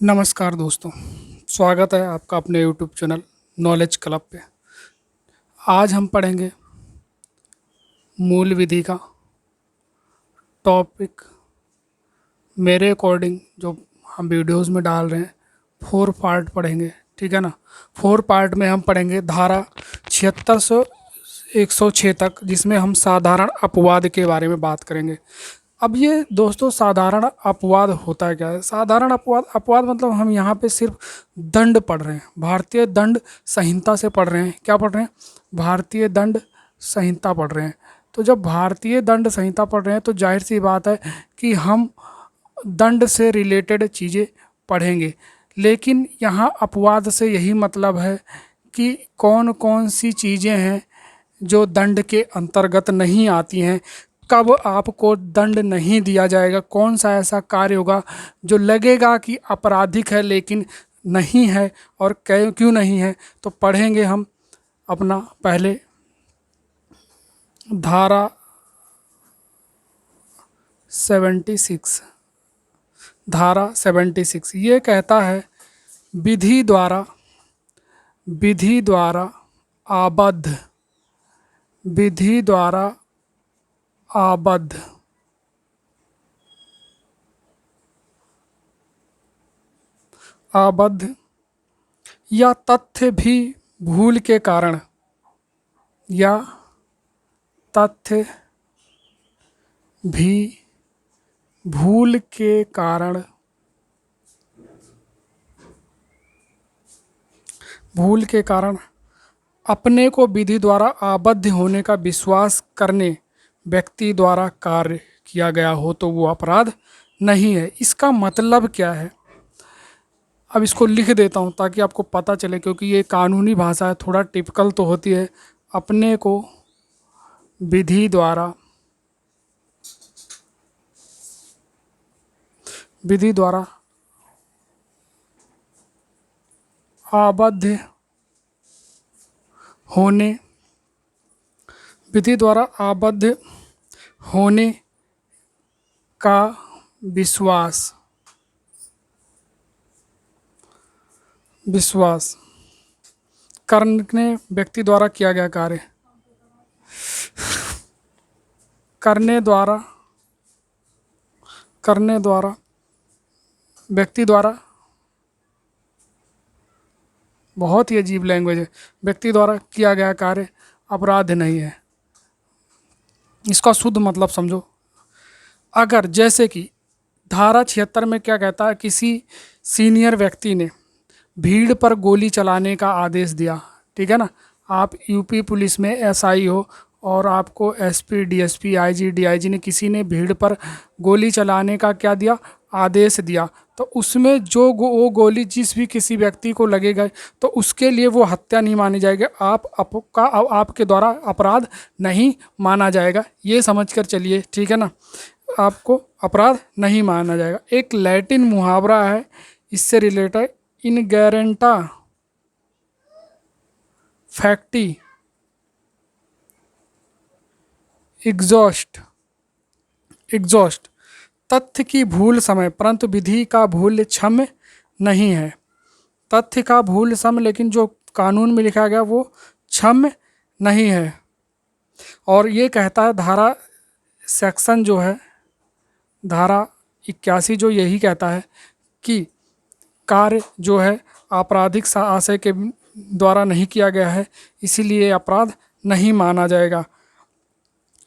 नमस्कार दोस्तों। स्वागत है आपका अपने यूट्यूब चैनल नॉलेज क्लब पे। आज हम पढ़ेंगे मूल विधि का टॉपिक। मेरे अकॉर्डिंग जो हम वीडियोस में डाल रहे हैं 4 पार्ट पढ़ेंगे, ठीक है ना। 4 पार्ट में हम पढ़ेंगे धारा 76 से 106 तक, जिसमें हम साधारण अपवाद के बारे में बात करेंगे। अब ये दोस्तों साधारण अपवाद होता है क्या है? साधारण अपवाद अपवाद मतलब हम यहाँ पे सिर्फ दंड पढ़ रहे हैं, भारतीय दंड संहिता से पढ़ रहे हैं। क्या पढ़ रहे हैं? भारतीय दंड संहिता पढ़ रहे हैं। तो जब भारतीय दंड संहिता पढ़ रहे हैं तो जाहिर सी बात है कि हम दंड से रिलेटेड चीज़ें पढ़ेंगे। लेकिन यहाँ अपवाद से यही मतलब है कि कौन कौन सी चीज़ें हैं जो दंड के अंतर्गत नहीं आती हैं, कब आपको दंड नहीं दिया जाएगा, कौन सा ऐसा कार्य होगा जो लगेगा कि आपराधिक है लेकिन नहीं है, और क्यों नहीं है। तो पढ़ेंगे हम अपना पहले धारा 76। धारा 76 ये कहता है विधि द्वारा आबद्ध विधि द्वारा आबद्ध आबद्ध या तथ्य भी भूल के कारण या तथ्य भी भूल के कारण अपने को विधि द्वारा आबद्ध होने का विश्वास करने व्यक्ति द्वारा कार्य किया गया हो तो वो अपराध नहीं है। इसका मतलब क्या है? अब इसको लिख देता हूँ ताकि आपको पता चले, क्योंकि ये कानूनी भाषा है, थोड़ा टिपिकल तो होती है। अपने को विधि द्वारा आबद्ध होने विधि द्वारा आबद्ध होने का विश्वास करने व्यक्ति द्वारा किया गया कार्य करने द्वारा व्यक्ति द्वारा, बहुत ही अजीब लैंग्वेज है, व्यक्ति द्वारा किया गया कार्य अपराध नहीं है। इसका शुद्ध मतलब समझो। अगर जैसे कि धारा 76 में क्या कहता है, किसी सीनियर व्यक्ति ने भीड़ पर गोली चलाने का आदेश दिया, ठीक है ना। आप यूपी पुलिस में एसआई हो और आपको एसपी, डीएसपी, आईजी, डीआईजी ने किसी ने भीड़ पर गोली चलाने का क्या दिया? आदेश दिया। तो उसमें जो वो गोली जिस भी किसी व्यक्ति को लगेगा तो उसके लिए वो हत्या नहीं मानी जाएगी, आपके द्वारा अपराध नहीं माना जाएगा। ये समझकर चलिए, ठीक है ना। आपको अपराध नहीं माना जाएगा। एक लैटिन मुहावरा है इससे रिलेटेड, इन गैरेंटा फैक्टी एग्जॉस्ट तथ्य की भूल समय परंतु विधि का भूल क्षम्य नहीं है। तथ्य का भूल सम, लेकिन जो कानून में लिखा गया वो क्षम्य नहीं है। और ये कहता है धारा सेक्शन जो है धारा 81 जो यही कहता है कि कार्य जो है आपराधिक आशय के द्वारा नहीं किया गया है, इसीलिए अपराध नहीं माना जाएगा।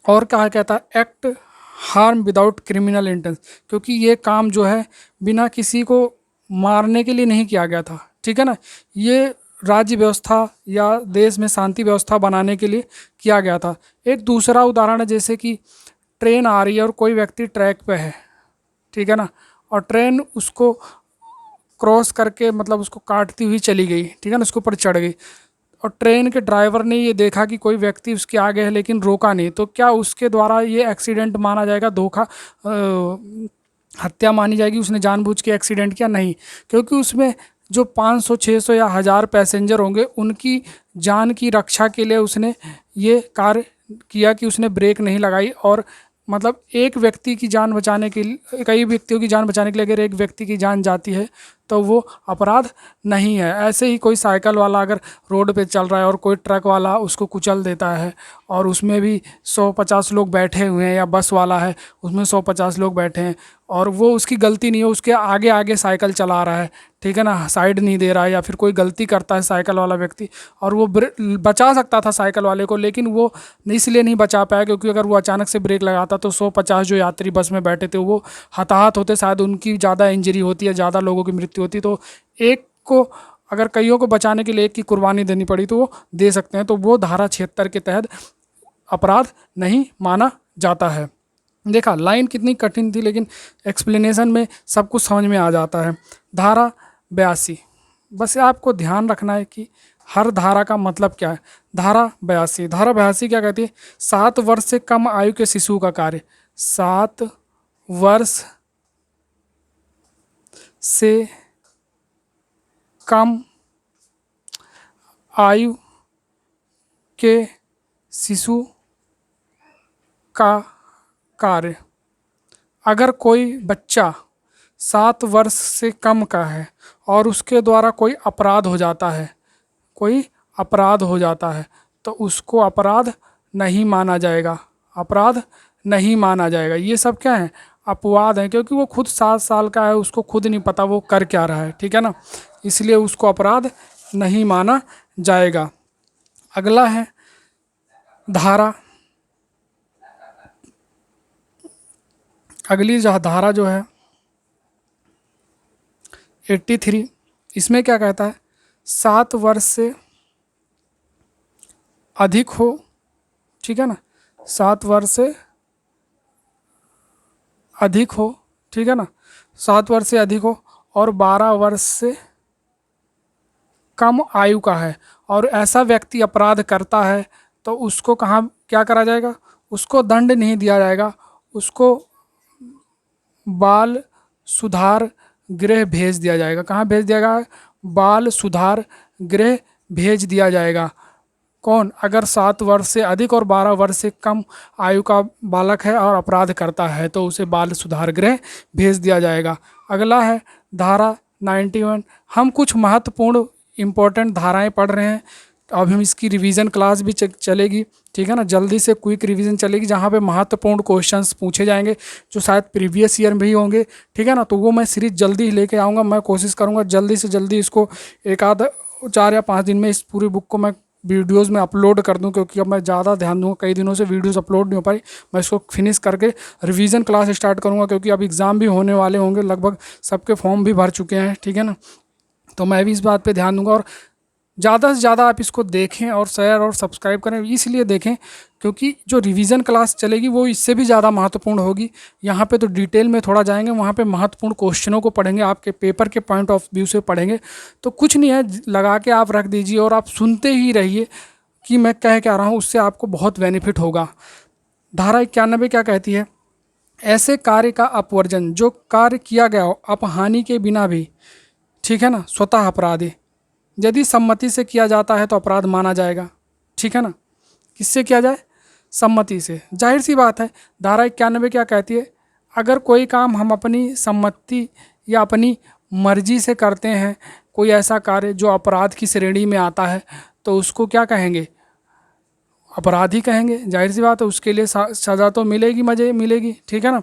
और कहा कहता है act harm without criminal intense, क्योंकि ये काम जो है बिना किसी को मारने के लिए नहीं किया गया था, ठीक है ना। ये राज्य व्यवस्था या देश में शांति व्यवस्था बनाने के लिए किया गया था। एक दूसरा उदाहरण है, जैसे कि ट्रेन आ रही है और कोई व्यक्ति ट्रैक पे है, ठीक है ना, और ट्रेन उसको क्रॉस करके मतलब उसको काटती हुई चली गई, ठीक है ना, उसके ऊपर चढ़ गई, और ट्रेन के ड्राइवर ने ये देखा कि कोई व्यक्ति उसके आगे है लेकिन रोका नहीं, तो क्या उसके द्वारा ये एक्सीडेंट माना जाएगा? हत्या मानी जाएगी? उसने जानबूझ के एक्सीडेंट किया? नहीं, क्योंकि उसमें जो 500, 600 या 1000 पैसेंजर होंगे उनकी जान की रक्षा के लिए उसने ये कार्य किया कि उसने ब्रेक नहीं लगाई। और मतलब एक व्यक्ति की जान बचाने के लिए, कई व्यक्तियों की जान बचाने के लिए अगर एक व्यक्ति की जान जाती है तो वो अपराध नहीं है। ऐसे ही कोई साइकिल वाला अगर रोड पे चल रहा है और कोई ट्रक वाला उसको कुचल देता है और उसमें भी 150 लोग बैठे हुए हैं, या बस वाला है उसमें 150 लोग बैठे हैं और वो उसकी गलती नहीं है, उसके आगे आगे साइकिल चला रहा है, ठीक है ना, साइड नहीं दे रहा है, या फिर कोई गलती करता है साइकिल वाला व्यक्ति और वो बचा सकता था साइकिल वाले को, लेकिन वो इसलिए नहीं बचा पाया क्योंकि अगर वो अचानक से ब्रेक लगाता तो 150 जो यात्री बस में बैठे थे वो हताहत होते, शायद उनकी ज़्यादा इंजरी होती है, ज़्यादा लोगों की मृत्यु होती। तो एक को अगर कईयों को बचाने के लिए एक की कुर्बानी देनी पड़ी तो वो दे सकते हैं, तो वो धारा 76 के तहत अपराध नहीं माना जाता है। देखा लाइन कितनी कठिन थी, लेकिन एक्सप्लेनेशन में सब कुछ समझ में आ जाता है। धारा 82, बस आपको ध्यान रखना है कि हर धारा का मतलब क्या है। धारा 82 क्या कहती है? 7 वर्ष से कम आयु के शिशु का कार्य, 7 वर्ष से कम आयु के शिशु का कार्य। अगर कोई बच्चा 7 वर्ष से कम का है और उसके द्वारा कोई अपराध हो जाता है, कोई अपराध हो जाता है, तो उसको अपराध नहीं माना जाएगा, अपराध नहीं माना जाएगा। ये सब क्या है? अपवाद है, क्योंकि वो खुद 7 साल का है, उसको खुद नहीं पता वो कर क्या रहा है, ठीक है ना, इसलिए उसको अपराध नहीं माना जाएगा। अगला है धारा, अगली धारा जो है 83, इसमें क्या कहता है? 7 वर्ष से अधिक हो, ठीक है ना, 7 वर्ष से अधिक हो, ठीक है ना, 7 वर्ष से अधिक हो और 12 वर्ष से कम आयु का है और ऐसा व्यक्ति अपराध करता है तो उसको कहाँ क्या करा जाएगा? उसको दंड नहीं दिया जाएगा, उसको बाल सुधार गृह भेज दिया जाएगा। कहाँ भेज दिया जाएगा? बाल सुधार गृह भेज दिया जाएगा। कौन? अगर 7 वर्ष से अधिक और 12 वर्ष से कम आयु का बालक है और अपराध करता है तो उसे बाल सुधार गृह भेज दिया जाएगा। अगला है धारा 91। हम कुछ महत्वपूर्ण इम्पोर्टेंट धाराएं पढ़ रहे हैं, अब हम इसकी रिवीजन क्लास भी चलेगी, ठीक है ना, जल्दी से क्विक रिवीजन चलेगी जहाँ पे महत्वपूर्ण क्वेश्चंस पूछे जाएंगे जो शायद प्रीवियस ईयर में ही होंगे, ठीक है ना। तो वो मैं सीरीज जल्दी ही लेके आऊँगा, मैं कोशिश करूँगा जल्दी से जल्दी इसको एक आध 4 या 5 दिन में इस पूरी बुक को मैं वीडियोज़ में अपलोड कर दूं, क्योंकि अब मैं ज़्यादा ध्यान दूंगा, कई दिनों से वीडियोज़ अपलोड नहीं हो पाई, मैं इसको फिनिश करके रिवीजन क्लास स्टार्ट करूंगा, क्योंकि अब एग्ज़ाम भी होने वाले होंगे, लगभग सबके फॉर्म भी भर चुके हैं, ठीक है ना। तो मैं भी इस बात पे ध्यान दूंगा और ज़्यादा से ज़्यादा आप इसको देखें और शेयर और सब्सक्राइब करें, इसलिए देखें क्योंकि जो रिवीजन क्लास चलेगी वो इससे भी ज़्यादा महत्वपूर्ण होगी। यहाँ पे तो डिटेल में थोड़ा जाएंगे, वहाँ पे महत्वपूर्ण क्वेश्चनों को पढ़ेंगे, आपके पेपर के पॉइंट ऑफ व्यू से पढ़ेंगे। तो कुछ नहीं है, लगा के आप रख दीजिए और आप सुनते ही रहिए कि मैं कह क्या रहा हूँ, उससे आपको बहुत बेनिफिट होगा। धारा 91 क्या कहती है? ऐसे कार्य का अपवर्जन जो कार्य किया गया हो अपहानि के बिना भी, ठीक है ना, स्वतः अपराध है। यदि सम्मति से किया जाता है तो अपराध माना जाएगा, ठीक है ना। किससे किया जाए? सम्मति से, जाहिर सी बात है। धारा 91 क्या कहती है? अगर कोई काम हम अपनी सम्मति या अपनी मर्जी से करते हैं, कोई ऐसा कार्य जो अपराध की श्रेणी में आता है, तो उसको क्या कहेंगे? अपराधी कहेंगे, जाहिर सी बात है। उसके लिए सज़ा तो मिलेगी, मजे मिलेगी, ठीक है ना।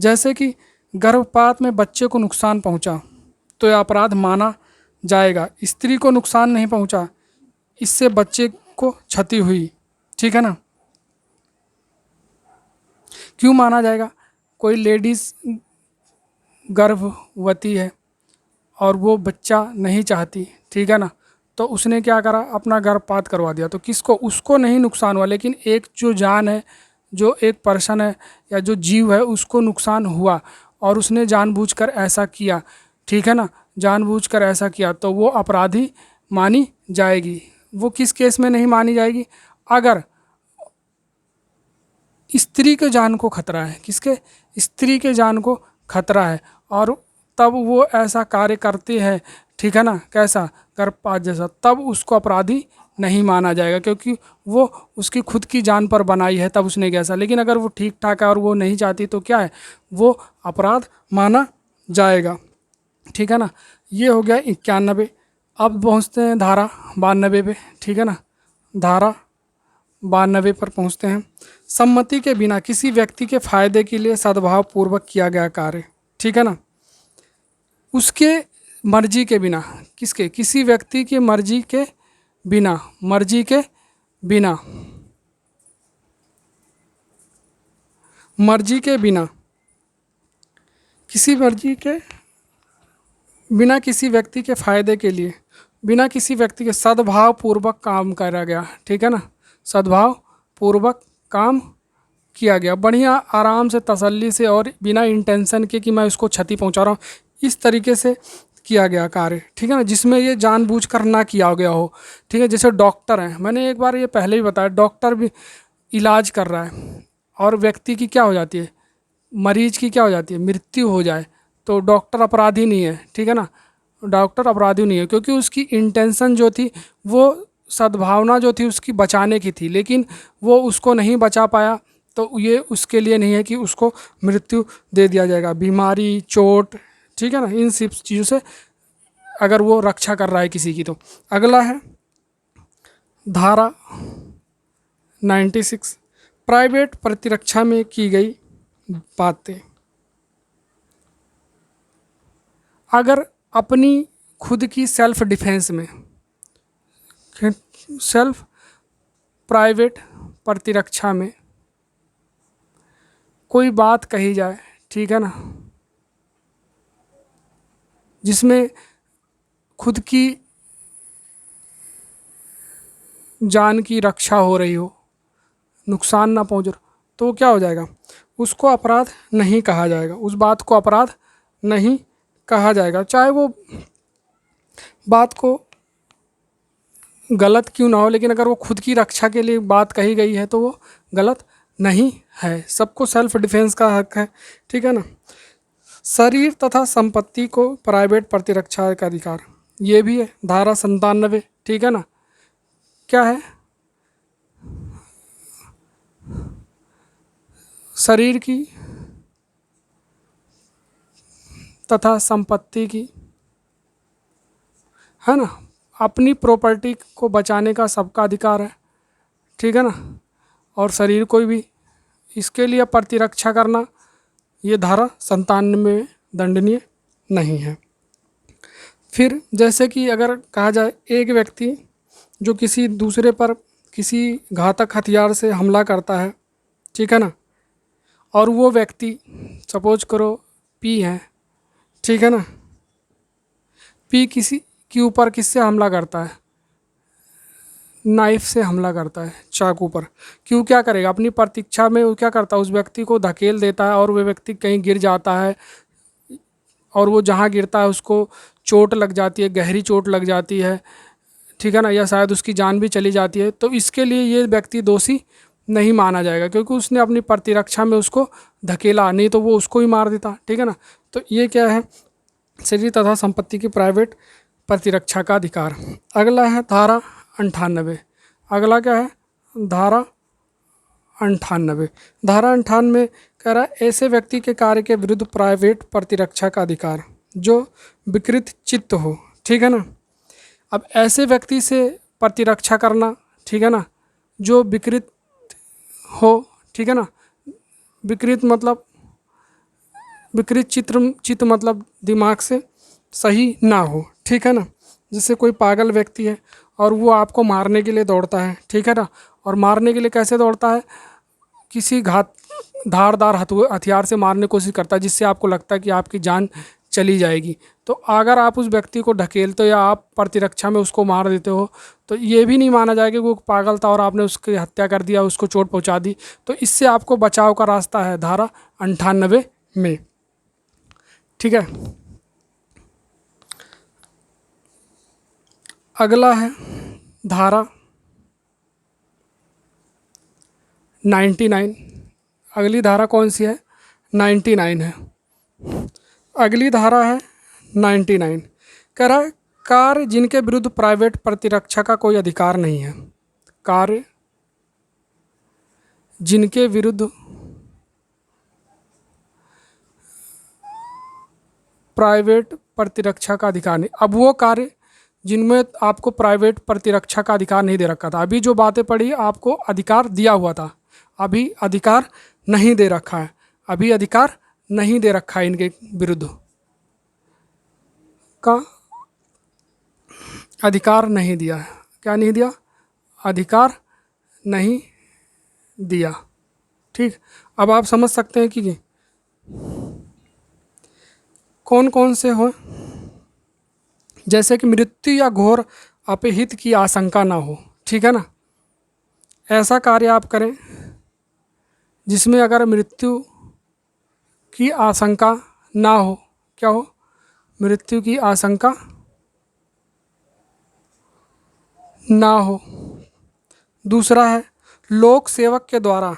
जैसे कि गर्भपात में बच्चे को नुकसान पहुंचा तो यह अपराध माना जाएगा। स्त्री को नुकसान नहीं पहुंचा, इससे बच्चे को क्षति हुई, ठीक है ना, क्यों माना जाएगा? कोई लेडीज़ गर्भवती है और वो बच्चा नहीं चाहती, ठीक है ना, तो उसने क्या करा? अपना गर्भपात करवा दिया, तो किसको? उसको नहीं नुकसान हुआ, लेकिन एक जो जान है, जो एक पर्सन है या जो जीव है, उसको नुकसान हुआ और उसने जानबूझकर ऐसा किया, ठीक है ना, जानबूझकर ऐसा किया, तो वो अपराधी मानी जाएगी। वो किस केस में नहीं मानी जाएगी? अगर स्त्री के जान को खतरा है, किसके? स्त्री के जान को खतरा है, और तब वो ऐसा कार्य करते हैं, ठीक है ना, कैसा? गर्भपात जैसा, तब उसको अपराधी नहीं माना जाएगा, क्योंकि वो उसकी खुद की जान पर बनाई है, तब उसने कैसा। लेकिन अगर वो ठीक ठाक है और वो नहीं चाहती तो क्या है? वो अपराध माना जाएगा, ठीक है ना। ये हो गया 91। अब पहुँचते हैं धारा 92 पे, ठीक है ना। धारा 92 पर पहुँचते हैं। सम्मति के बिना किसी व्यक्ति के फायदे के लिए सद्भाव पूर्वक किया गया कार्य, ठीक है ना। उसके मर्जी के बिना, किसके, किसी व्यक्ति की मर्जी के बिना, मर्जी के बिना, मर्जी के बिना, किसी मर्जी के बिना किसी व्यक्ति के फायदे के लिए, बिना किसी व्यक्ति के सद्भाव पूर्वक काम करा गया, ठीक है ना। सद्भाव पूर्वक काम किया गया, बढ़िया आराम से तसल्ली से और बिना इंटेंशन के कि मैं उसको क्षति पहुंचा रहा हूँ, इस तरीके से किया गया कार्य, ठीक है ना, जिसमें ये जानबूझकर ना किया गया हो, ठीक है। जैसे डॉक्टर हैं, मैंने एक बार ये पहले ही बताया, डॉक्टर भी इलाज कर रहा है और व्यक्ति की क्या हो जाती है, मरीज की क्या हो जाती है, मृत्यु हो जाए, तो डॉक्टर अपराधी नहीं है, ठीक है ना। डॉक्टर अपराधी नहीं है क्योंकि उसकी इंटेंशन जो थी वो सद्भावना जो थी उसकी बचाने की थी, लेकिन वो उसको नहीं बचा पाया, तो ये उसके लिए नहीं है कि उसको मृत्यु दे दिया जाएगा। बीमारी, चोट, ठीक है ना, इन सब चीज़ों से अगर वो रक्षा कर रहा है किसी की। तो अगला है धारा 96, प्राइवेट प्रतिरक्षा में की गई बातें। अगर अपनी खुद की सेल्फ डिफेंस में, सेल्फ प्राइवेट प्रतिरक्षा में कोई बात कही जाए, ठीक है ना, जिसमें खुद की जान की रक्षा हो रही हो, नुकसान ना पहुंच रहा, तो क्या हो जाएगा, उसको अपराध नहीं कहा जाएगा, उस बात को अपराध नहीं कहा जाएगा, चाहे वो बात को गलत क्यों ना हो, लेकिन अगर वो खुद की रक्षा के लिए बात कही गई है तो वो गलत नहीं है। सबको सेल्फ डिफेंस का हक है, ठीक है ना। शरीर तथा संपत्ति को प्राइवेट प्रतिरक्षा का अधिकार, ये भी है धारा 97, ठीक है ना। क्या है, शरीर की तथा संपत्ति की, है ना, अपनी प्रॉपर्टी को बचाने का सबका अधिकार है, ठीक है ना। और शरीर को भी इसके लिए प्रतिरक्षा करना, ये धारा 97 में दंडनीय नहीं है। फिर जैसे कि अगर कहा जाए एक व्यक्ति जो किसी दूसरे पर किसी घातक हथियार से हमला करता है, ठीक है ना, और वो व्यक्ति सपोज करो पी है, ठीक है ना, पी किसी के ऊपर किससे हमला करता है, नाइफ से हमला करता है, चाकू पर, क्यों, क्या करेगा, अपनी प्रतीक्षा में वो क्या करता है, उस व्यक्ति को धकेल देता है और वह व्यक्ति कहीं गिर जाता है, और वो जहाँ गिरता है उसको चोट लग जाती है, गहरी चोट लग जाती है, ठीक है ना, या शायद उसकी जान भी चली जाती है, तो इसके लिए ये व्यक्ति दोषी नहीं माना जाएगा क्योंकि उसने अपनी प्रतिरक्षा में उसको धकेला, नहीं तो वो उसको ही मार देता, ठीक है ना। तो ये क्या है, शरीर तथा संपत्ति की प्राइवेट प्रतिरक्षा का अधिकार। अगला है धारा 98। अगला क्या है, धारा 98। धारा 98 कह रहा है ऐसे व्यक्ति के कार्य के विरुद्ध प्राइवेट प्रतिरक्षा का अधिकार जो विकृत चित्त हो, ठीक है ना। अब ऐसे व्यक्ति से प्रतिरक्षा करना, ठीक है ना, जो विकृत हो, ठीक है ना, विकृत मतलब विकृत चित्त मतलब दिमाग से सही ना हो, ठीक है ना। जैसे कोई पागल व्यक्ति है और वो आपको मारने के लिए दौड़ता है, ठीक है ना, और मारने के लिए कैसे दौड़ता है, किसी धारदार हथियार से मारने की कोशिश करता है जिससे आपको लगता है कि आपकी जान चली जाएगी, तो अगर आप उस व्यक्ति को ढकेलते हो या आप प्रतिरक्षा में उसको मार देते हो तो ये भी नहीं माना जाएगा कि वो पागल था और आपने उसकी हत्या कर दिया, उसको चोट पहुंचा दी, तो इससे आपको बचाव का रास्ता है धारा 98 में, ठीक है। अगला है धारा 99। अगली धारा कौन सी है, 99 है। अगली धारा है 99, कह रहा है कार्य जिनके विरुद्ध प्राइवेट प्रतिरक्षा का कोई अधिकार नहीं है, कार्य जिनके विरुद्ध प्राइवेट प्रतिरक्षा का अधिकार नहीं। अब वो कार्य जिनमें आपको प्राइवेट प्रतिरक्षा का अधिकार नहीं दे रखा था, अभी जो बातें पढ़ी आपको अधिकार दिया हुआ था, अभी अधिकार नहीं दे रखा है, अभी अधिकार नहीं दे रखा है इनके विरुद्ध का अधिकार नहीं दिया है। क्या नहीं दिया? अधिकार नहीं दिया। ठीक, अब आप समझ सकते हैं कि कौन कौन से हो, जैसे कि मृत्यु या घोर अपहित की आशंका ना हो। ठीक है ना, ऐसा कार्य आप करें जिसमें अगर मृत्यु की आशंका ना हो। क्या हो? मृत्यु की आशंका ना हो। दूसरा है लोक सेवक के द्वारा,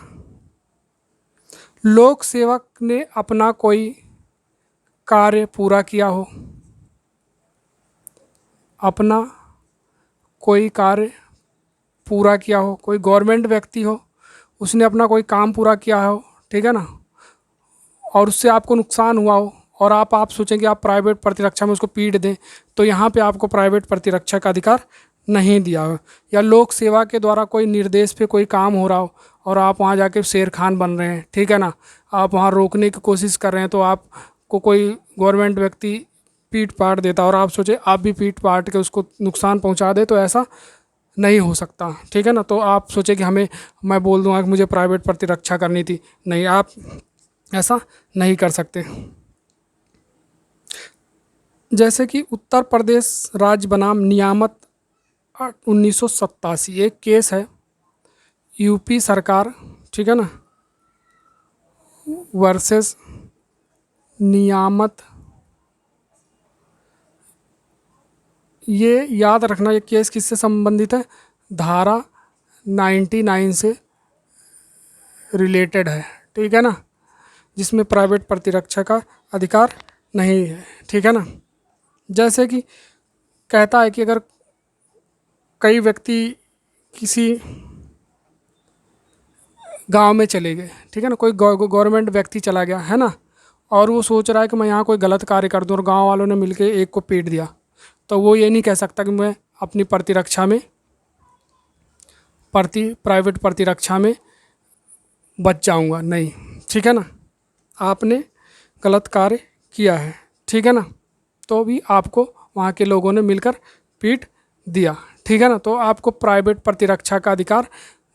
लोक सेवक ने अपना कोई कार्य पूरा किया हो, अपना कोई कार्य पूरा किया हो, कोई गवर्नमेंट व्यक्ति हो, उसने अपना कोई काम पूरा किया हो, ठीक है ना, और उससे आपको नुकसान हुआ हो और आप सोचें कि आप प्राइवेट प्रतिरक्षा में उसको पीट दें, तो यहाँ पे आपको प्राइवेट प्रतिरक्षा का अधिकार नहीं दिया हो। या लोक सेवा के द्वारा कोई निर्देश पे कोई काम हो रहा हो और आप वहाँ जाके शेर खान बन रहे हैं, ठीक है ना, आप वहाँ रोकने की कोशिश कर रहे हैं, तो आपको कोई गवर्नमेंट व्यक्ति पीट पाट देता और आप सोचे आप भी पीट पाट के उसको नुकसान पहुँचा दे, तो ऐसा नहीं हो सकता। ठीक है ना, तो आप सोचे कि मैं बोल दूंगा कि मुझे प्राइवेट प्रतिरक्षा करनी थी, नहीं, आप ऐसा नहीं कर सकते। जैसे कि उत्तर प्रदेश राज्य बनाम नियामत 1987, एक केस है, यूपी सरकार, ठीक है ना, वर्सेस नियामत। ये याद रखना, ये केस किससे संबंधित है? धारा 99 से रिलेटेड है, ठीक है ना, जिसमें प्राइवेट प्रतिरक्षा का अधिकार नहीं है। ठीक है ना, जैसे कि कहता है कि अगर कई व्यक्ति किसी गांव में चले गए, ठीक है ना, कोई गवर्नमेंट व्यक्ति चला गया है ना, और वो सोच रहा है कि मैं यहाँ कोई गलत कार्य कर दूँ और गांव वालों ने मिलकर एक को पीट दिया, तो वो ये नहीं कह सकता कि मैं अपनी प्रतिरक्षा में प्राइवेट प्रतिरक्षा में बच जाऊंगा, नहीं। ठीक है ना, आपने गलत कार्य किया है, ठीक है ना, तो भी आपको वहाँ के लोगों ने मिलकर पीट दिया, ठीक है ना, तो आपको प्राइवेट प्रतिरक्षा का अधिकार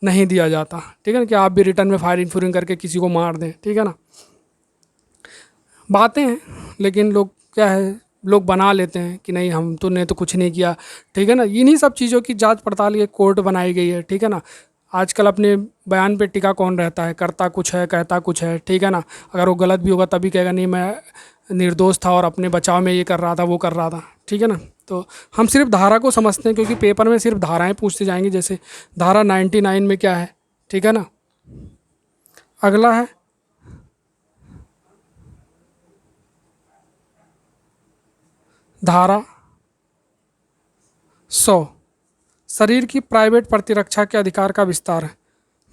नहीं दिया जाता। ठीक है ना, कि आप भी रिटर्न में फायरिंग फुरिंग करके किसी को मार दें। ठीक है ना, बातें हैं, लेकिन लोग क्या है, लोग बना लेते हैं कि नहीं हम तो ने तो कुछ नहीं किया। ठीक है ना, इन्हीं सब चीज़ों की जांच पड़ताल ये कोर्ट बनाई गई है। ठीक है ना, आजकल अपने बयान पे टिका कौन रहता है, करता कुछ है कहता कुछ है। ठीक है ना, अगर वो गलत भी होगा तभी कहेगा नहीं मैं निर्दोष था और अपने बचाव में ये कर रहा था वो कर रहा था। ठीक है ना, तो हम सिर्फ धारा को समझते हैं, क्योंकि पेपर में सिर्फ धाराएं पूछते जाएंगे। जैसे धारा 99 में क्या है, ठीक है ना, अगला है धारा 100, शरीर की प्राइवेट प्रतिरक्षा के अधिकार का विस्तार है।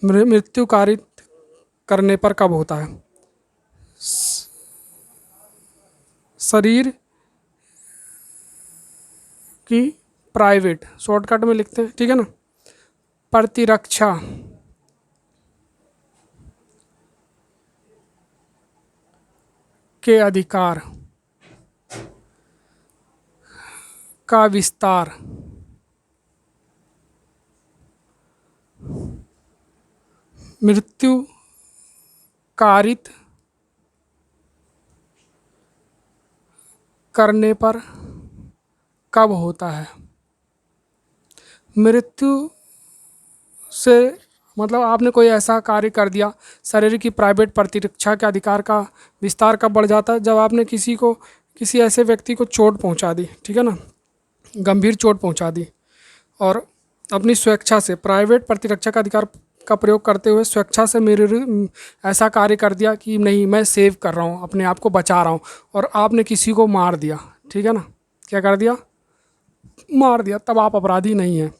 मृत्यु कारित करने पर कब होता है? शरीर की प्राइवेट, शॉर्टकट में लिखते हैं, ठीक है ना, प्रतिरक्षा के अधिकार का विस्तार मृत्यु कारित करने पर कब होता है? मृत्यु से मतलब आपने कोई ऐसा कार्य कर दिया, शरीर की प्राइवेट प्रतिरक्षा के अधिकार का विस्तार कब बढ़ जाता है? जब आपने किसी ऐसे व्यक्ति को चोट पहुंचा दी, ठीक है ना, गंभीर चोट पहुंचा दी, और अपनी स्वेच्छा से प्राइवेट प्रतिरक्षा का अधिकार का प्रयोग करते हुए स्वेच्छा से मेरे ऐसा कार्य कर दिया कि नहीं मैं सेव कर रहा हूँ, अपने आप को बचा रहा हूँ, और आपने किसी को मार दिया। ठीक है ना, क्या कर दिया? मार दिया, तब आप अपराधी नहीं हैं।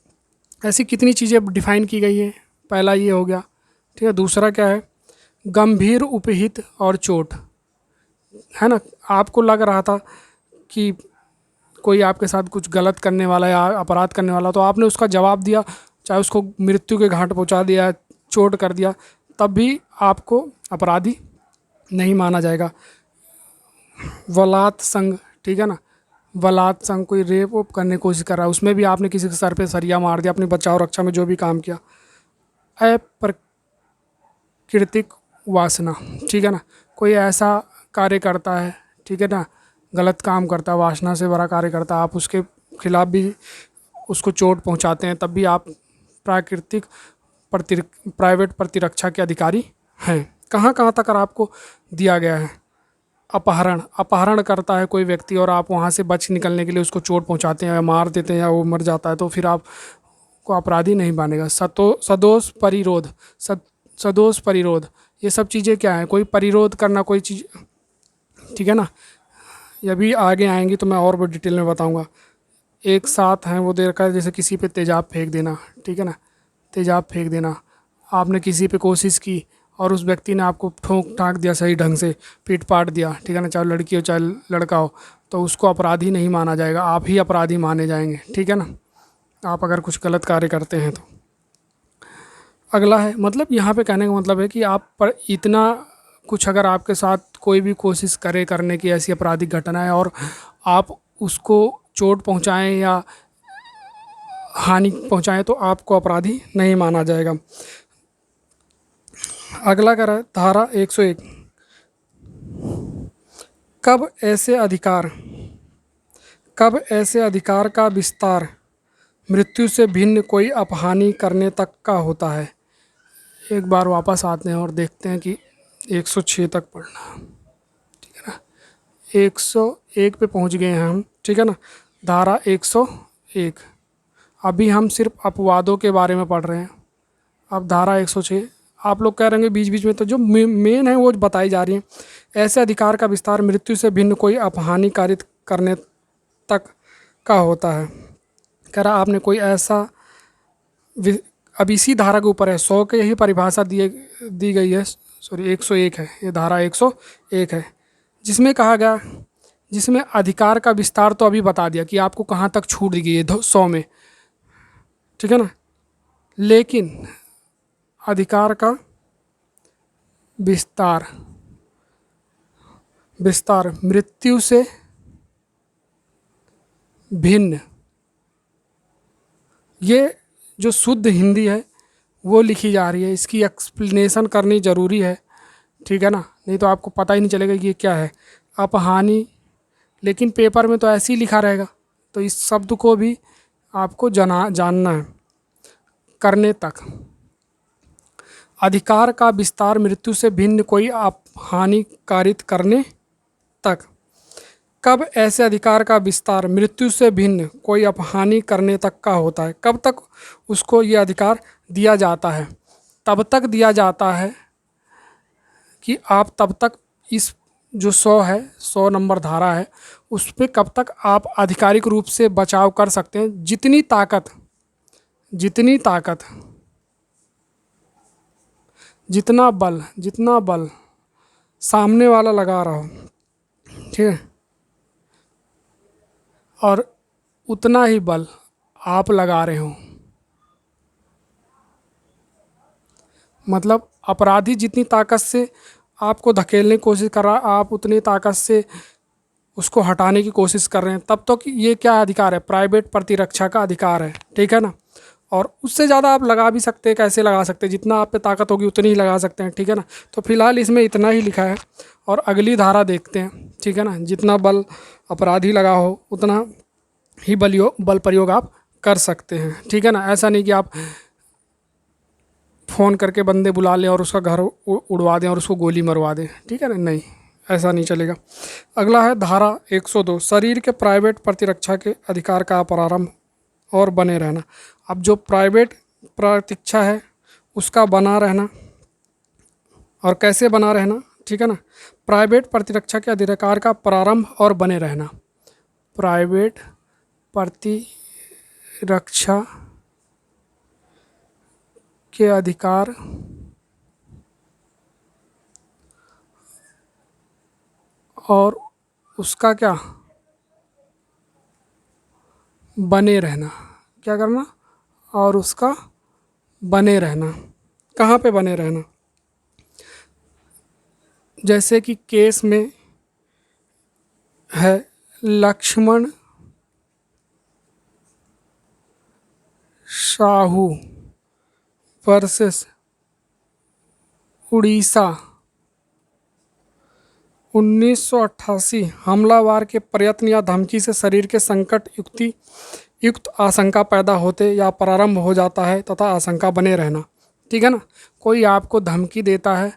ऐसी कितनी चीज़ें डिफाइन की गई है। पहला ये हो गया, ठीक है। दूसरा क्या है? गंभीर उपहित और चोट, है ना, आपको लग रहा था कि कोई आपके साथ कुछ गलत करने वाला या अपराध करने वाला, तो आपने उसका जवाब दिया, चाहे उसको मृत्यु के घाट पहुंचा दिया, चोट कर दिया, तब भी आपको अपराधी नहीं माना जाएगा। बलात् संग, ठीक है ना, बलात् संग, कोई रेप वोप करने की कोशिश कर रहा है, उसमें भी आपने किसी के सर पे सरिया मार दिया, अपने बचाव रक्षा में जो भी काम किया। अप्राकृतिक वासना, ठीक है ना, कोई ऐसा कार्य करता है, ठीक है ना, गलत काम करता है, वासना से भरा कार्य करता है, आप उसके खिलाफ भी उसको चोट पहुंचाते हैं, तब भी आप प्राकृतिक प्राइवेट प्रतिरक्षा के अधिकारी हैं। कहाँ कहाँ तक आपको दिया गया है। अपहरण, अपहरण करता है कोई व्यक्ति और आप वहाँ से बच निकलने के लिए उसको चोट पहुँचाते हैं या मार देते हैं या वो मर जाता है, तो फिर आप को अपराधी नहीं मानेगा। सदोष परिरोध, सदोष परिरोध, ये सब चीज़ें क्या है, कोई परिरोध करना कोई चीज़, ठीक है ना, ये भी आगे आएंगी तो मैं और भी डिटेल में बताऊंगा। एक साथ हैं वो देर का, जैसे किसी पे तेजाब फेंक देना, ठीक है ना, तेजाब फेंक देना, आपने किसी पे कोशिश की और उस व्यक्ति ने आपको ठोक ठाक दिया सही ढंग से, पीट पाट दिया, ठीक है ना, चाहे लड़की हो चाहे लड़का हो, तो उसको अपराधी नहीं माना जाएगा, आप ही अपराधी माने जाएंगे, ठीक है ना, आप अगर कुछ गलत कार्य करते हैं तो। अगला है, मतलब यहाँ पे कहने का मतलब है कि आप पर इतना कुछ अगर आपके साथ कोई भी कोशिश करे करने की ऐसी आपराधिक घटना है और आप उसको चोट पहुँचाएं या हानि पहुँचाएं, तो आपको अपराधी नहीं माना जाएगा। अगला कह रहा है धारा 101, कब ऐसे अधिकार, कब ऐसे अधिकार का विस्तार मृत्यु से भिन्न कोई अपहानि करने तक का होता है। एक बार वापस आते हैं और देखते हैं कि 106 तक पढ़ना, ठीक है ना, 101 पे पहुंच गए हैं हम, ठीक है ना, धारा 101। अभी हम सिर्फ अपवादों के बारे में पढ़ रहे हैं। अब धारा 106, आप लोग कह रहे हैं बीच बीच में, तो जो मेन है वो बताई जा रही है। ऐसे अधिकार का विस्तार मृत्यु से भिन्न कोई अपहानि कारित करने तक का होता है। कह रहा आपने कोई ऐसा, अब इसी धारा के ऊपर है, 100 के यही परिभाषा दी गई है, सॉरी 101 है, ये धारा 101 है, जिसमें कहा गया, जिसमें अधिकार का विस्तार तो अभी बता दिया कि आपको कहाँ तक छूट दी गई है 100 में, ठीक है ना, लेकिन अधिकार का विस्तार, विस्तार मृत्यु से भिन्न, ये जो शुद्ध हिंदी है वो लिखी जा रही है, इसकी एक्सप्लेनेशन करनी ज़रूरी है, ठीक है ना, नहीं तो आपको पता ही नहीं चलेगा कि ये क्या है। अपहानि, लेकिन पेपर में तो ऐसे ही लिखा रहेगा, तो इस शब्द को भी आपको जानना है। करने तक, अधिकार का विस्तार मृत्यु से भिन्न कोई अपहानि कारित करने तक। कब ऐसे अधिकार का विस्तार मृत्यु से भिन्न कोई अपहानि करने तक का होता है, कब तक उसको ये अधिकार दिया जाता है। तब तक दिया जाता है कि आप तब तक इस जो 100 है, 100 नंबर धारा है, उस पर कब तक आप आधिकारिक रूप से बचाव कर सकते हैं, जितनी ताकत, जितनी ताकत, जितना बल सामने वाला लगा रहा हो, ठीक है, और उतना ही बल आप लगा रहे हो। मतलब अपराधी जितनी ताकत से आपको धकेलने की कोशिश कर रहा है, आप उतनी ताकत से उसको हटाने की कोशिश कर रहे हैं, तब तो ये क्या अधिकार है, प्राइवेट प्रतिरक्षा का अधिकार है, ठीक है ना। और उससे ज़्यादा आप लगा भी सकते हैं, कैसे लगा सकते हैं, जितना आप पे ताकत होगी उतनी ही लगा सकते हैं, ठीक है ना। तो फिलहाल इसमें इतना ही लिखा है और अगली धारा देखते हैं, ठीक है ना। जितना बल अपराधी लगा हो उतना ही बल प्रयोग आप कर सकते हैं, ठीक है ना। ऐसा नहीं कि आप फ़ोन करके बंदे बुला लें और उसका घर उड़वा दें और उसको गोली मरवा दें, ठीक है ना, नहीं, ऐसा नहीं चलेगा। अगला है धारा 102, शरीर के प्राइवेट प्रतिरक्षा के अधिकार का प्रारंभ और बने रहना। अब जो प्राइवेट प्रतिरक्षा है उसका बना रहना, और कैसे बना रहना, ठीक है ना। प्राइवेट प्रतिरक्षा के अधिकार का प्रारंभ और बने रहना, प्राइवेट प्रतिरक्षा के अधिकार और उसका क्या बने रहना, क्या करना, और उसका बने रहना। कहाँ पे बने रहना? जैसे कि केस में है लक्ष्मण साहू वर्सेस उड़ीसा 1988, हमलावर के प्रयत्न या धमकी से शरीर के संकट युक्त आशंका पैदा होते या प्रारंभ हो जाता है तथा आशंका बने रहना। ठीक है ना? कोई आपको धमकी देता है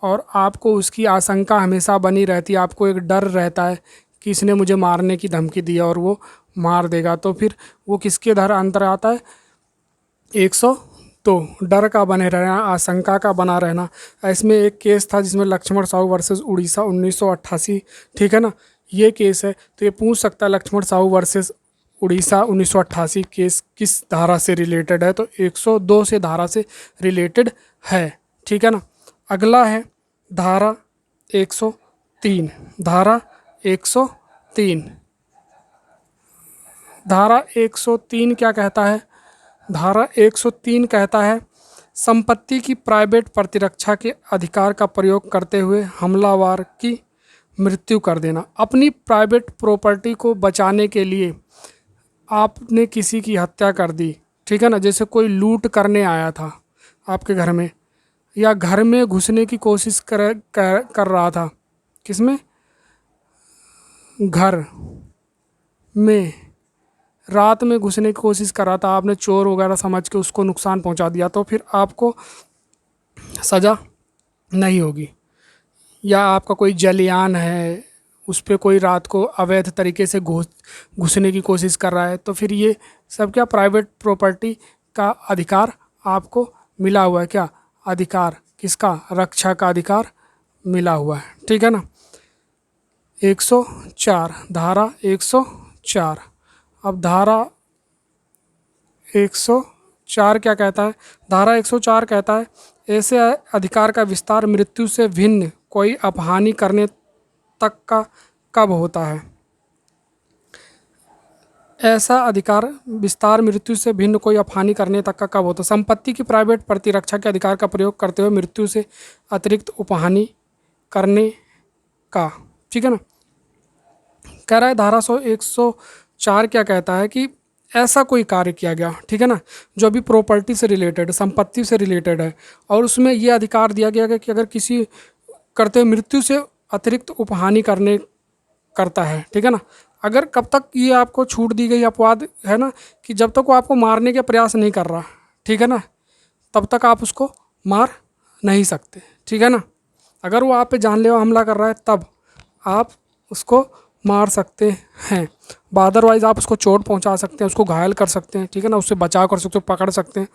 और आपको उसकी आशंका हमेशा बनी रहती है, आपको एक डर रहता है कि इसने मुझे मारने की धमकी दी है और वो मार देगा, तो फिर वो किसके अंतर आता है? 102, डर का बने रहना, आशंका का बना रहना। इसमें एक केस था जिसमें लक्ष्मण साहू वर्सेस उड़ीसा 1988, ठीक है ना, ये केस है। तो ये पूछ सकता है लक्ष्मण साहू वर्सेस उड़ीसा 1988 केस किस धारा से रिलेटेड है? तो 102 से धारा से रिलेटेड है। ठीक है ना? अगला है धारा 103। धारा 103, धारा 103 क्या कहता है? धारा 103 कहता है संपत्ति की प्राइवेट प्रतिरक्षा के अधिकार का प्रयोग करते हुए हमलावर की मृत्यु कर देना। अपनी प्राइवेट प्रॉपर्टी को बचाने के लिए आपने किसी की हत्या कर दी, ठीक है ना, जैसे कोई लूट करने आया था आपके घर में, या घर में घुसने की कोशिश कर रहा था। किसमें? घर में रात में घुसने की कोशिश कर रहा था, आपने चोर वगैरह समझ के उसको नुकसान पहुंचा दिया, तो फिर आपको सज़ा नहीं होगी। या आपका कोई जलयान है, उस पर कोई रात को अवैध तरीके से घुसने की कोशिश कर रहा है, तो फिर ये सब क्या, प्राइवेट प्रॉपर्टी का अधिकार आपको मिला हुआ है। क्या अधिकार? किसका? रक्षा का अधिकार मिला हुआ है। ठीक है ना? 104, धारा 104। अब धारा 104 क्या कहता है? धारा 104 कहता है ऐसे अधिकार का विस्तार मृत्यु से भिन्न कोई अपहानि करने तक का कब होता है? ऐसा अधिकार विस्तार मृत्यु से भिन्न कोई अपहानि करने तक का कब होता है? संपत्ति की प्राइवेट प्रतिरक्षा के अधिकार का प्रयोग करते हुए मृत्यु से अतिरिक्त उपहानि करने का। ठीक है ना? कह रहा है धारा 104 क्या कहता है कि ऐसा कोई कार्य किया गया, ठीक है ना, जो अभी प्रॉपर्टी से रिलेटेड, संपत्ति से रिलेटेड है, और उसमें यह अधिकार दिया गया कि अगर किसी करते हुए मृत्यु से अतिरिक्त उपहानि करता है, ठीक है ना, अगर कब तक ये आपको छूट दी गई अपवाद है ना, कि जब तक वो आपको मारने के प्रयास नहीं कर रहा, ठीक है ना, तब तक आप उसको मार नहीं सकते। ठीक है ना? अगर वो आप पे जानलेवा हमला कर रहा है तब आप उसको मार सकते हैं, अदरवाइज आप उसको चोट पहुंचा सकते हैं, उसको घायल कर सकते हैं, ठीक है ना, उससे बचाव कर सकते हो, पकड़ सकते हैं।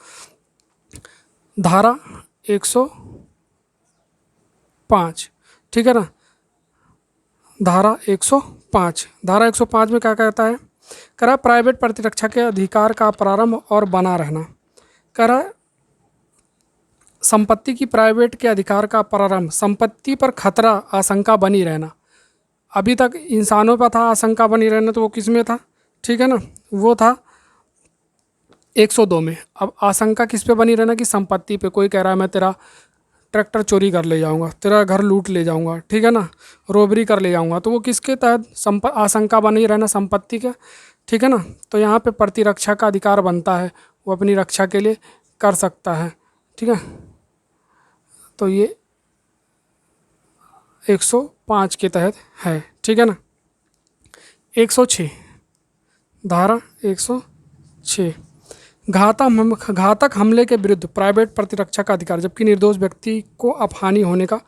धारा 105, ठीक है ना, धारा 105, धारा 105 में क्या कहता है? कह रहा प्राइवेट प्रतिरक्षा के अधिकार का प्रारंभ और बना रहना। कह रहा संपत्ति की प्राइवेट के अधिकार का प्रारंभ, संपत्ति पर खतरा, आशंका बनी रहना। अभी तक इंसानों पर था आशंका बनी रहना, तो वो किस में था? ठीक है ना, वो था 102 में। अब आशंका किस पे बनी रहना? कि संपत्ति पे। कोई कह रहा है मैं तेरा ट्रैक्टर चोरी कर ले जाऊंगा, तेरा घर लूट ले जाऊंगा, ठीक है ना, रोबरी कर ले जाऊंगा, तो वो किसके तहत आशंका बनी रहना? संपत्ति का। ठीक है ना? तो यहाँ पे प्रतिरक्षा का अधिकार बनता है, वो अपनी रक्षा के लिए कर सकता है। ठीक है? तो ये 105 के तहत है। ठीक है ना? 106, धारा 106, घातक हमले के विरुद्ध प्राइवेट प्रतिरक्षा का अधिकार, जबकि निर्दोष व्यक्ति को अपहानि होने का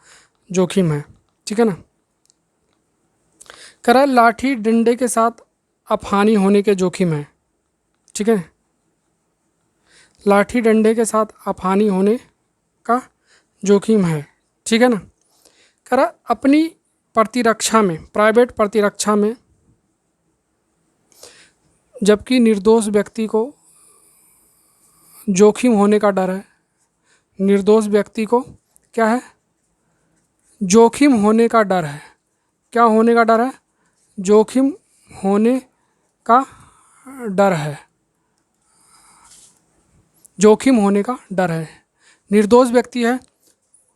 जोखिम है। ठीक है ना? कह रहा है लाठी डंडे के साथ अपहानि होने के जोखिम है। ठीक है? लाठी डंडे के साथ अपहानि होने का जोखिम है। ठीक है ना? कह रहा अपनी प्रतिरक्षा में, प्राइवेट प्रतिरक्षा में, जबकि निर्दोष व्यक्ति को जोखिम होने का डर है, निर्दोष व्यक्ति को क्या है? जोखिम होने का डर है। क्या होने का डर है? जोखिम होने का डर है, जोखिम होने का डर है। निर्दोष व्यक्ति है,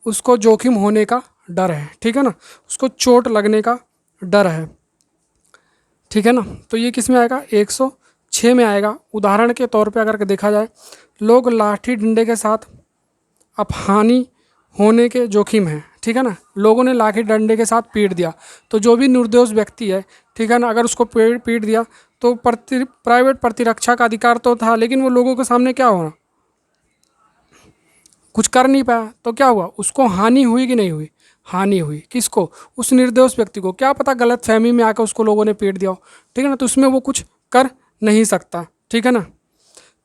उसको जोखिम होने का डर है, ठीक है ना, उसको चोट लगने का डर है, ठीक है ना। तो ये किस में आएगा, 106 में आएगा। उदाहरण के तौर पे अगर देखा जाए, लोग लाठी डंडे के साथ अपहानी होने के जोखिम है, ठीक है ना। लोगों ने लाठी डंडे के साथ पीट दिया, तो जो भी निर्दोष व्यक्ति है, ठीक है ना, अगर उसको पीट दिया तो प्राइवेट प्रतिरक्षा का अधिकार तो था, लेकिन वो लोगों के सामने क्या हुआ, कुछ कर नहीं पाया, तो क्या हुआ, उसको हानि हुई कि नहीं हुई, हानि हुई। किसको, उस निर्दोष व्यक्ति को। क्या पता गलत फहमी में आकर उसको लोगों ने पीट दिया हो, ठीक है ना, तो उसमें वो कुछ कर नहीं सकता, ठीक है ना।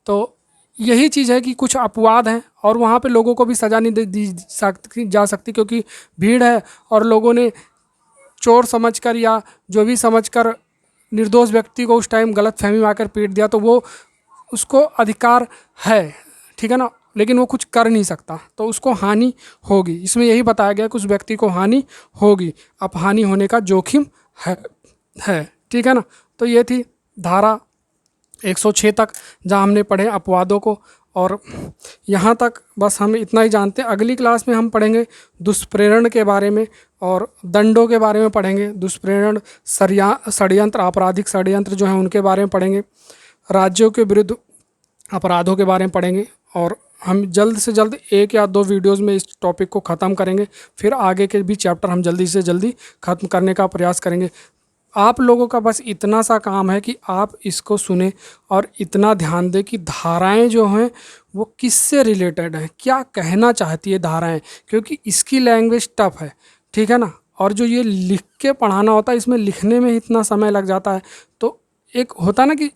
तो यही चीज़ है कि कुछ अपवाद हैं और वहाँ पे लोगों को भी सज़ा नहीं दी जा सकती, क्योंकि भीड़ है और लोगों ने चोर समझकर या जो भी समझकर निर्दोष व्यक्ति को उस टाइम गलत फहमी में आकर पीट दिया, तो वो उसको अधिकार है, ठीक है ना, लेकिन वो कुछ कर नहीं सकता, तो उसको हानि होगी। इसमें यही बताया गया कि उस व्यक्ति को हानि होगी, अपहानि होने का जोखिम है, ठीक है ना। तो ये थी धारा 106 तक, जहाँ हमने पढ़े अपवादों को, और यहाँ तक बस हम इतना ही जानते हैं। अगली क्लास में हम पढ़ेंगे दुष्प्रेरण के बारे में और दंडों के बारे में पढ़ेंगे। दुष्प्रेरण, षड्यंत्र, आपराधिक षड्यंत्र जो है उनके बारे में पढ़ेंगे, राज्यों के विरुद्ध अपराधों के बारे में पढ़ेंगे, और हम जल्द से जल्द 1 या 2 वीडियोज़ में इस टॉपिक को ख़त्म करेंगे। फिर आगे के भी चैप्टर हम जल्दी से जल्दी ख़त्म करने का प्रयास करेंगे। आप लोगों का बस इतना सा काम है कि आप इसको सुने और इतना ध्यान दें कि धाराएं जो हैं वो किससे रिलेटेड हैं, क्या कहना चाहती है धाराएं, क्योंकि इसकी लैंग्वेज टफ है, ठीक है ना। और जो ये लिख के पढ़ाना होता है, इसमें लिखने में इतना समय लग जाता है। तो एक होता है ना कि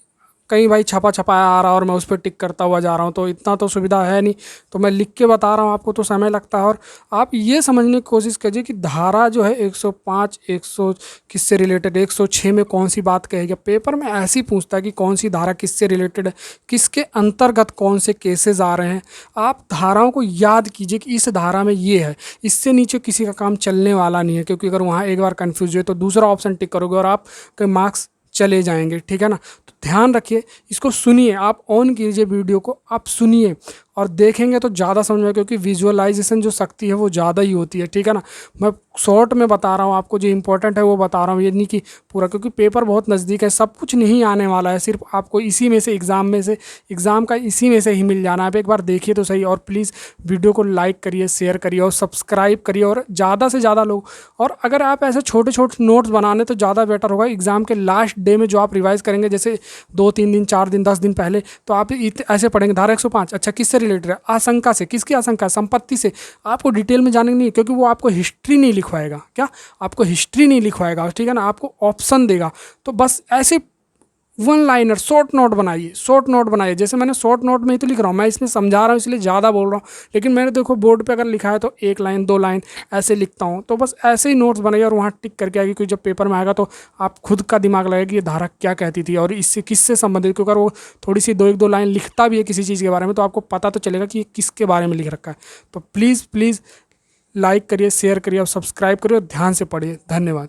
कहीं भाई छपा छपाया आ रहा और मैं उस पर टिक करता हुआ जा रहा हूँ, तो इतना तो सुविधा है नहीं, तो मैं लिख के बता रहा हूँ आपको, तो समय लगता है। और आप ये समझने की कोशिश कीजिए कि धारा जो है 105, 100 किससे रिलेटेड, 106 में कौन सी बात कहेगी। पेपर में ऐसे ही पूछता है कि कौन सी धारा किससे रिलेटेड है, किसके अंतर्गत कौन से केसेस आ रहे हैं। आप धाराओं को याद कीजिए कि इस धारा में ये है, इससे नीचे किसी का काम चलने वाला नहीं है, क्योंकि अगर वहाँ एक बार कन्फ्यूज हुए तो दूसरा ऑप्शन टिक करोगे और आपके मार्क्स चले जाएंगे, ठीक है ना। तो ध्यान रखिए, इसको सुनिए, आप ऑन कीजिए वीडियो को, आप सुनिए और देखेंगे तो ज़्यादा समझ में, क्योंकि विजुअलाइजेशन जो शक्ति है वो ज़्यादा ही होती है, ठीक है ना। मैं शॉर्ट में बता रहा हूँ आपको, जो इंपॉर्टेंट है वो बता रहा हूँ, ये नहीं कि पूरा, क्योंकि पेपर बहुत नज़दीक है, सब कुछ नहीं आने वाला है, सिर्फ आपको इसी में से एग्ज़ाम का इसी में से ही मिल जाना है। आप एक बार देखिए तो सही, और प्लीज़ वीडियो को लाइक करिए, शेयर करिए और सब्सक्राइब करिए, और ज़्यादा से ज़्यादा लोग। और अगर आप ऐसे छोटे छोटे नोट्स बनाने तो ज़्यादा बेटर होगा। एग्ज़ाम के लास्ट डे में जो आप रिवाइज़ करेंगे, जैसे 2-3 दिन, 4 दिन, 10 दिन पहले, तो आप ऐसे पढ़ेंगे धारा 105, अच्छा किससे रिलेटेड है, आशंका से, किसकी आशंका, संपत्ति से। आपको डिटेल में जाने नहीं, क्योंकि वो आपको हिस्ट्री नहीं लिखवाएगा, क्या आपको हिस्ट्री नहीं लिखवाएगा, ठीक है ना, आपको ऑप्शन देगा। तो बस ऐसे 1 लाइनर शॉर्ट नोट बनाइए, शॉर्ट नोट बनाइए। जैसे मैंने शॉर्ट नोट में ही तो लिख रहा हूँ, मैं इसमें समझा रहा हूँ इसलिए ज़्यादा बोल रहा हूँ, लेकिन मैंने देखो बोर्ड पे अगर लिखा है तो 1 लाइन 2 लाइन ऐसे लिखता हूँ। तो बस ऐसे ही नोट्स बनाइए और वहाँ टिक करके आएगी, क्योंकि जब पेपर में आएगा तो आप खुद का दिमाग लगाएगा कि ये धारा क्या कहती थी और इससे किससे संबंधित। क्योंकि अगर वो थोड़ी सी 1-2 लाइन लिखता भी है किसी चीज़ के बारे में, तो आपको पता तो चलेगा कि ये किसके बारे में लिख रखा है। तो प्लीज़ लाइक करिए, शेयर करिए और सब्सक्राइब करिए और ध्यान से पढ़िए। धन्यवाद।